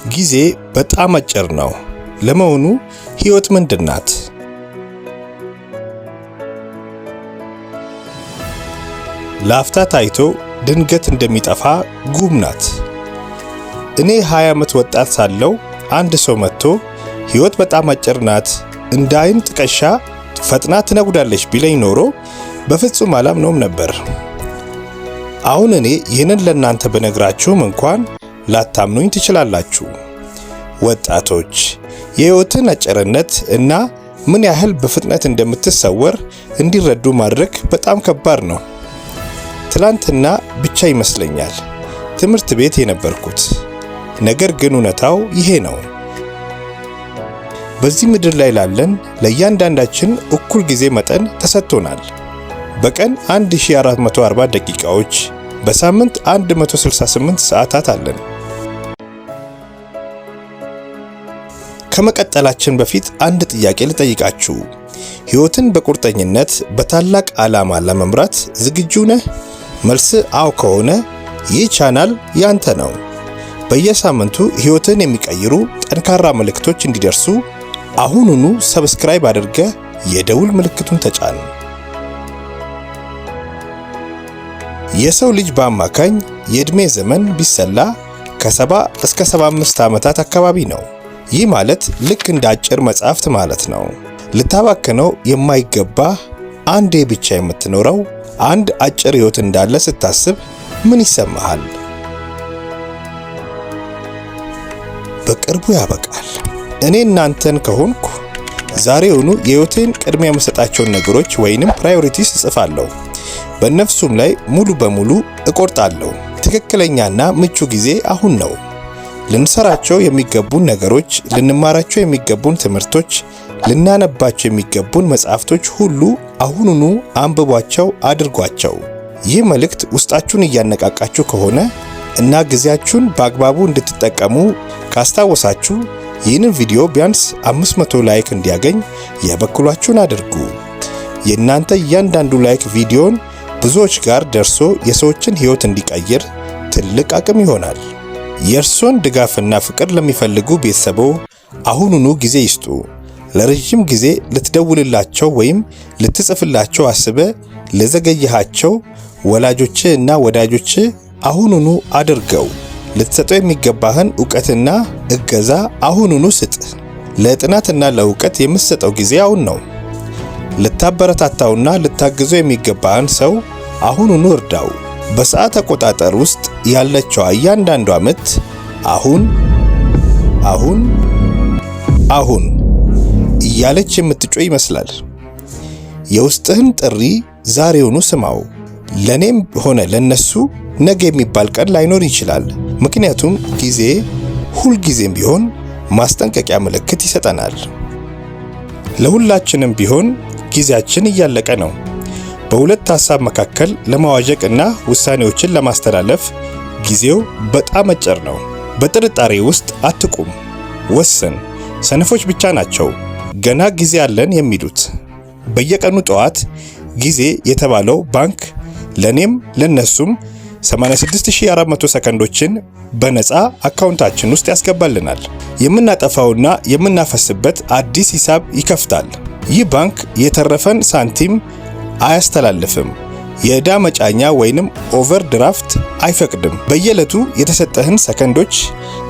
ጊዜ በጣም አጭር ነው። ለመሆኑ ሕይወት ምንድን ናት? ለአፍታ ታይቶ ድንገት እንደሚጠፋ ጉም ናት። እኔ 20 ዓመት ወጣት ሳለው አንድ ሰው መጥቶ ሕይወት በጣም አጭር ናት፣ እንደ አይን ጥቀሻ ፈጥና ትነጉዳለች ቢለኝ ኖሮ በፍጹም አላምነውም ነበር። አሁን እኔ ይህንን ለእናንተ ብነግራችሁም እንኳን ላታምኑኝ ትችላላችሁ። ወጣቶች የሕይወትን አጭርነት እና ምን ያህል በፍጥነት እንደምትሰወር እንዲረዱ ማድረግ በጣም ከባድ ነው። ትላንትና ብቻ ይመስለኛል ትምህርት ቤት የነበርኩት። ነገር ግን እውነታው ይሄ ነው። በዚህ ምድር ላይ ላለን ለእያንዳንዳችን እኩል ጊዜ መጠን ተሰጥቶናል። በቀን 1440 ደቂቃዎች፣ በሳምንት 168 ሰዓታት አለን። ከመቀጠላችን በፊት አንድ ጥያቄ ልጠይቃችሁ። ሕይወትን በቁርጠኝነት በታላቅ ዓላማ ለመምራት ዝግጁ ነህ? መልስ አዎ ከሆነ ይህ ቻናል ያንተ ነው። በየሳምንቱ ሕይወትን የሚቀይሩ ጠንካራ መልእክቶች እንዲደርሱ አሁኑኑ ሰብስክራይብ አድርገህ የደውል ምልክቱን ተጫን። የሰው ልጅ በአማካኝ የዕድሜ ዘመን ቢሰላ ከ70 እስከ 75 ዓመታት አካባቢ ነው። ይህ ማለት ልክ እንደ አጭር መጽሐፍት ማለት ነው። ልታባክነው የማይገባ አንዴ ብቻ የምትኖረው አንድ አጭር ሕይወት እንዳለ ስታስብ ምን ይሰማሃል? በቅርቡ ያበቃል። እኔ እናንተን ከሆንኩ ዛሬውኑ የሕይወቴን ቅድሚያ የምሰጣቸውን ነገሮች ወይንም ፕራዮሪቲስ እጽፋለሁ። በነፍሱም ላይ ሙሉ በሙሉ እቆርጣለሁ። ትክክለኛና ምቹ ጊዜ አሁን ነው። ልንሰራቸው የሚገቡን ነገሮች፣ ልንማራቸው የሚገቡን ትምህርቶች፣ ልናነባቸው የሚገቡን መጽሐፍቶች ሁሉ አሁኑኑ አንብቧቸው፣ አድርጓቸው። ይህ መልእክት ውስጣችሁን እያነቃቃችሁ ከሆነ እና ጊዜያችሁን በአግባቡ እንድትጠቀሙ ካስታወሳችሁ ይህንን ቪዲዮ ቢያንስ 500 ላይክ እንዲያገኝ የበኩላችሁን አድርጉ። የእናንተ እያንዳንዱ ላይክ ቪዲዮን ብዙዎች ጋር ደርሶ የሰዎችን ሕይወት እንዲቀይር ትልቅ አቅም ይሆናል። የእርሶን ድጋፍና ፍቅር ለሚፈልጉ ቤተሰቦ አሁኑኑ ጊዜ ይስጡ። ለረጅም ጊዜ ልትደውልላቸው ወይም ልትጽፍላቸው አስበ ለዘገየሃቸው ወላጆች እና ወዳጆች አሁኑኑ አድርገው። ልትሰጠው የሚገባህን ዕውቀትና እገዛ አሁኑኑ ስጥ። ለጥናትና ለዕውቀት የምትሰጠው ጊዜ አሁን ነው። ልታበረታታውና ልታግዘው የሚገባህን ሰው አሁኑኑ እርዳው። በሰዓት አቆጣጠር ውስጥ ያለችው እያንዳንዷ ምት አሁን አሁን አሁን እያለች የምትጮህ ይመስላል። የውስጥህን ጥሪ ዛሬውኑ ስማው። ለኔም ሆነ ለነሱ ነገ የሚባል ቀን ላይኖር ይችላል። ምክንያቱም ጊዜ ሁልጊዜም ቢሆን ማስጠንቀቂያ ምልክት ይሰጠናል። ለሁላችንም ቢሆን ጊዜያችን እያለቀ ነው። በሁለት ሐሳብ መካከል ለማዋዠቅና ውሳኔዎችን ለማስተላለፍ ጊዜው በጣም አጭር ነው። በጥርጣሬ ውስጥ አትቁም፣ ወስን። ሰነፎች ብቻ ናቸው ገና ጊዜ አለን የሚሉት። በየቀኑ ጠዋት ጊዜ የተባለው ባንክ ለኔም ለነሱም 86400 ሰከንዶችን በነፃ አካውንታችን ውስጥ ያስገባልናል። የምናጠፋውና የምናፈስበት አዲስ ሂሳብ ይከፍታል። ይህ ባንክ የተረፈን ሳንቲም አያስተላልፍም። የዕዳ መጫኛ ወይንም ኦቨርድራፍት አይፈቅድም። በየዕለቱ የተሰጠህን ሰከንዶች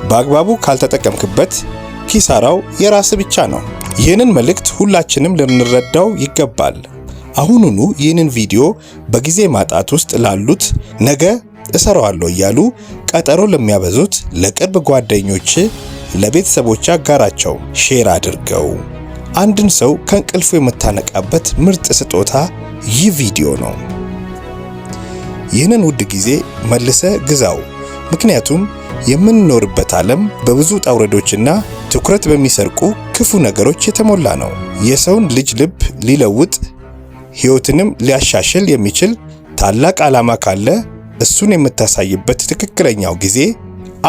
በአግባቡ ካልተጠቀምክበት ኪሳራው የራስ ብቻ ነው። ይህንን መልእክት ሁላችንም ልንረዳው ይገባል። አሁኑኑ ይህንን ቪዲዮ በጊዜ ማጣት ውስጥ ላሉት ነገ እሰራዋለሁ እያሉ ቀጠሮ ለሚያበዙት ለቅርብ ጓደኞች፣ ለቤተሰቦች አጋራቸው። ሼር አድርገው። አንድን ሰው ከእንቅልፉ የምታነቃበት ምርጥ ስጦታ ይህ ቪዲዮ ነው። ይህንን ውድ ጊዜ መልሰ ግዛው። ምክንያቱም የምንኖርበት ዓለም በብዙ ጣውረዶችና ትኩረት በሚሰርቁ ክፉ ነገሮች የተሞላ ነው። የሰውን ልጅ ልብ ሊለውጥ ሕይወትንም ሊያሻሽል የሚችል ታላቅ ዓላማ ካለ እሱን የምታሳይበት ትክክለኛው ጊዜ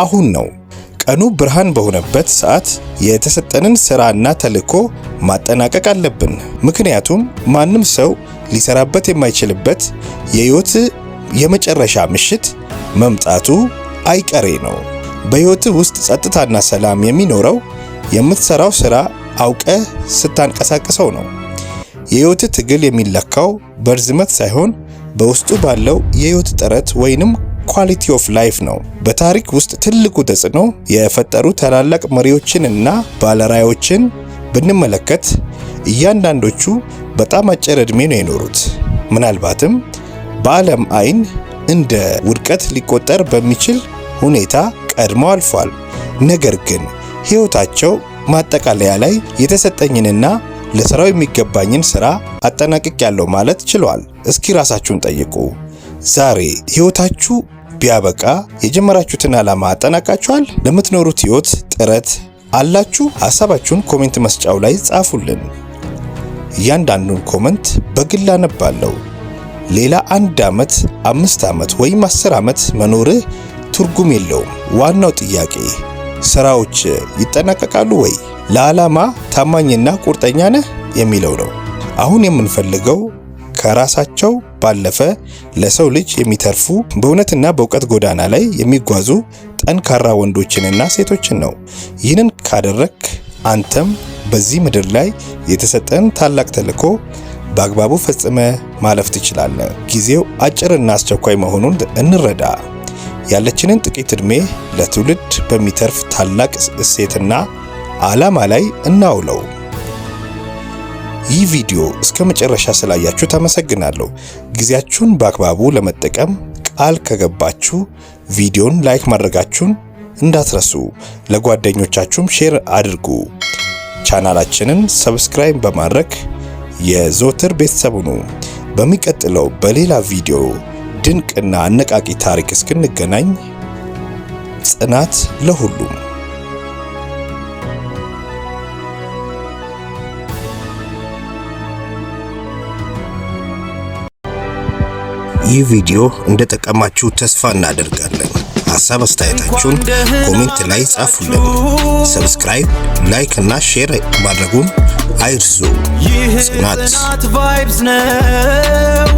አሁን ነው። ቀኑ ብርሃን በሆነበት ሰዓት የተሰጠንን ሥራና ተልዕኮ ማጠናቀቅ አለብን። ምክንያቱም ማንም ሰው ሊሰራበት የማይችልበት የሕይወት የመጨረሻ ምሽት መምጣቱ አይቀሬ ነው። በህይወትህ ውስጥ ጸጥታና ሰላም የሚኖረው የምትሰራው ስራ አውቀህ ስታንቀሳቅሰው ነው። የህይወት ትግል የሚለካው በርዝመት ሳይሆን በውስጡ ባለው የህይወት ጥረት ወይንም ኳሊቲ ኦፍ ላይፍ ነው። በታሪክ ውስጥ ትልቁ ተጽዕኖ የፈጠሩ ታላላቅ መሪዎችንና ባለራዕዮችን ብንመለከት እያንዳንዶቹ በጣም አጭር ዕድሜ ነው የኖሩት። ምናልባትም በዓለም አይን እንደ ውድቀት ሊቆጠር በሚችል ሁኔታ ቀድመው አልፏል። ነገር ግን ህይወታቸው ማጠቃለያ ላይ የተሰጠኝንና ለስራው የሚገባኝን ስራ አጠናቅቄያለሁ ማለት ችለዋል። እስኪ ራሳችሁን ጠይቁ። ዛሬ ህይወታችሁ ቢያበቃ የጀመራችሁትን ዓላማ አጠናቃችኋል? ለምትኖሩት ህይወት ጥረት አላችሁ? ሐሳባችሁን ኮሜንት መስጫው ላይ ጻፉልን። እያንዳንዱን ኮሜንት በግል አነባለሁ። ሌላ 1 ዓመት፣ 5 ዓመት ወይም 10 ዓመት መኖርህ ትርጉም የለውም። ዋናው ጥያቄ ስራዎች ይጠናቀቃሉ ወይ? ለዓላማ ታማኝና ቁርጠኛ ነህ የሚለው ነው። አሁን የምንፈልገው ከራሳቸው ባለፈ ለሰው ልጅ የሚተርፉ በእውነትና በእውቀት ጎዳና ላይ የሚጓዙ ጠንካራ ወንዶችንና ሴቶችን ነው። ይህንን ካደረክ አንተም በዚህ ምድር ላይ የተሰጠን ታላቅ ተልዕኮ በአግባቡ ፈጽመ ማለፍ ትችላለህ። ጊዜው አጭርና አስቸኳይ መሆኑን እንረዳ። ያለችንን ጥቂት ዕድሜ ለትውልድ በሚተርፍ ታላቅ እሴትና ዓላማ ላይ እናውለው። ይህ ቪዲዮ እስከ መጨረሻ ስላያችሁ ተመሰግናለሁ። ጊዜያችሁን በአግባቡ ለመጠቀም ቃል ከገባችሁ ቪዲዮን ላይክ ማድረጋችሁን እንዳትረሱ። ለጓደኞቻችሁም ሼር አድርጉ። ቻናላችንን ሰብስክራይብ በማድረግ የዘወትር ቤተሰብ ሁኑ። በሚቀጥለው በሌላ ቪዲዮ ድንቅና አነቃቂ ታሪክ እስክንገናኝ ጽናት ለሁሉም። ይህ ቪዲዮ እንደጠቀማችሁ ተስፋ እናደርጋለን። ሐሳብ አስተያየታችሁን ኮሜንት ላይ ጻፉልን። ሰብስክራይብ፣ ላይክ እና ሼር ማድረጉን አይርሱ። ጽናት ቫይብስ ነው።